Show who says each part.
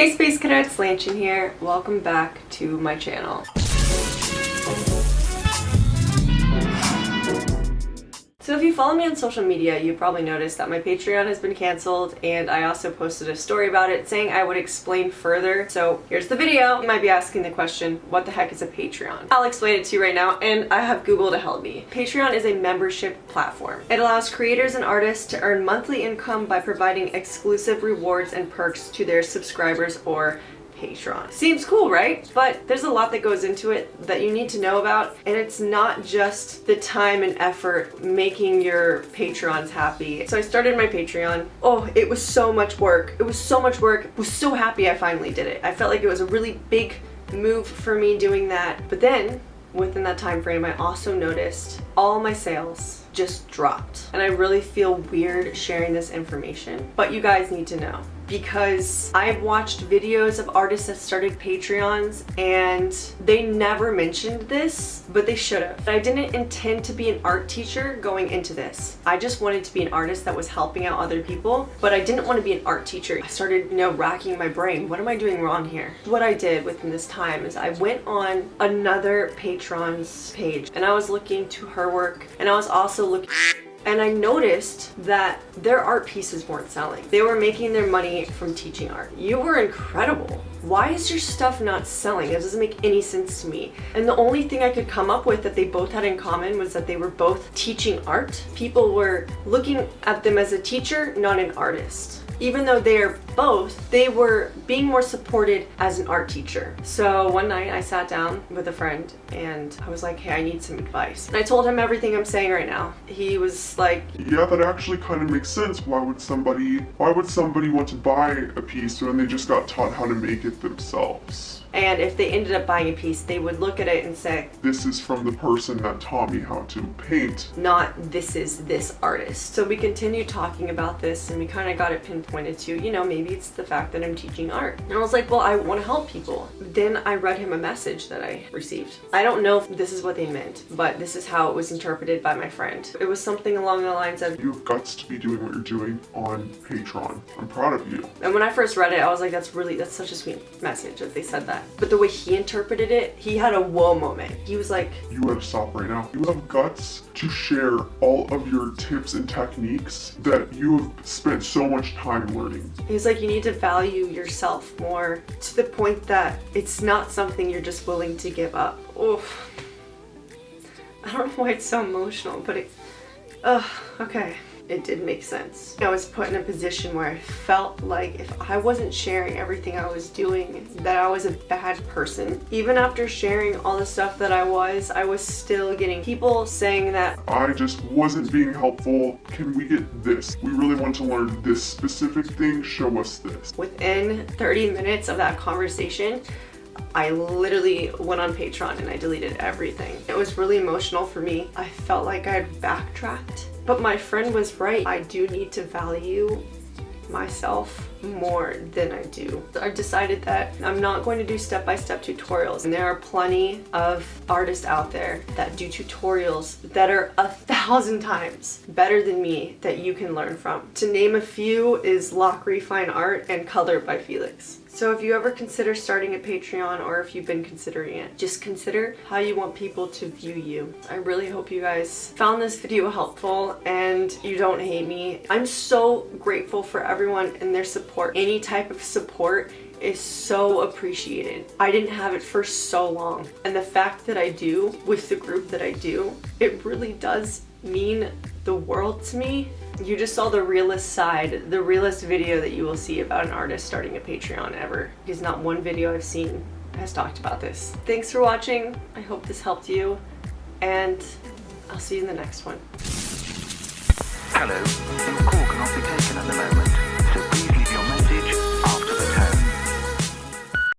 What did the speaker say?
Speaker 1: Hey Space Cadets, Lanchen here. Welcome back to my channel. So if you follow me on social media, you probably noticed that my Patreon has been canceled, and I also posted a story about it saying I would explain further. So here's the video. You might be asking the question, what the heck is a Patreon? I'll explain it to you right now, and I have Google to help me. Patreon is a membership platform. It allows creators and artists to earn monthly income by providing exclusive rewards and perks to their subscribers or Patreon. Seems cool, right? But there's a lot that goes into it that you need to know about, and it's not just the time and effort making your patrons happy. So I started my Patreon. Oh, it was so much work. It was so much work. I was so happy I finally did it. I felt like it was a really big move for me doing that. But then within that time frame, I also noticed all my sales just dropped. And I really feel weird sharing this information, but you guys need to know. Because I've watched videos of artists that started Patreons and they never mentioned this, but they should have. I didn't intend to be an art teacher going into this. I just wanted to be an artist that was helping out other people, but I didn't want to be an art teacher. I started, racking my brain. What am I doing wrong here? What I did within this time is I went on another patron's page and I was looking to her work, and I was also looking, and I noticed that their art pieces weren't selling. They were making their money from teaching art. You were incredible. Why is your stuff not selling? It doesn't make any sense to me. And the only thing I could come up with that they both had in common was that they were both teaching art. People were looking at them as a teacher, not an artist. Even though they're both, they were being more supported as an art teacher. So one night I sat down with a friend and I was like, hey, I need some advice. And I told him everything I'm saying right now. He was like,
Speaker 2: yeah, that actually kind of makes sense. Why would somebody want to buy a piece when they just got taught how to make it themselves?
Speaker 1: And if they ended up buying a piece, they would look at it and say,
Speaker 2: this is from the person that taught me how to paint.
Speaker 1: Not this is this artist. So we continued talking about this and we kind of got it pinpointed to, maybe it's the fact that I'm teaching art. And I was like, well, I want to help people. Then I read him a message that I received. I don't know if this is what they meant, but this is how it was interpreted by my friend. It was something along the lines of,
Speaker 2: you have guts to be doing what you're doing on Patreon. I'm proud of you.
Speaker 1: And when I first read it, I was like, that's such a sweet message that they said that. But the way he interpreted it, he had a whoa moment. He was like,
Speaker 2: you gotta stop right now. You have guts to share all of your tips and techniques that you have spent so much time learning.
Speaker 1: He's like, you need to value yourself more to the point that it's not something you're just willing to give up. Oof. I don't know why it's so emotional, but okay. It did make sense. I was put in a position where I felt like if I wasn't sharing everything I was doing, that I was a bad person. Even after sharing all the stuff that I was still getting people saying that
Speaker 2: I just wasn't being helpful. Can we get this? We really want to learn this specific thing. Show us this.
Speaker 1: Within 30 minutes of that conversation, I literally went on Patreon and I deleted everything. It was really emotional for me. I felt like I had backtracked. But my friend was right. I do need to value myself more than I do. I've decided that I'm not going to do step-by-step tutorials. And there are plenty of artists out there that do tutorials that are 1,000 times better than me that you can learn from. To name a few is Lockery Fine Art and Color by Felix. So if you ever consider starting a Patreon, or if you've been considering it, just consider how you want people to view you. I really hope you guys found this video helpful and you don't hate me. I'm so grateful for everyone and their support. Any type of support is so appreciated. I didn't have it for so long, and the fact that I do with the group that I do, it really does mean the world to me. You just saw the realest side, the realest video that you will see about an artist starting a Patreon ever, because not one video I've seen has talked about this. Thanks for watching. I hope this helped you, and I'll see you in the next one.
Speaker 3: Hello, your call cannot be taken at the moment.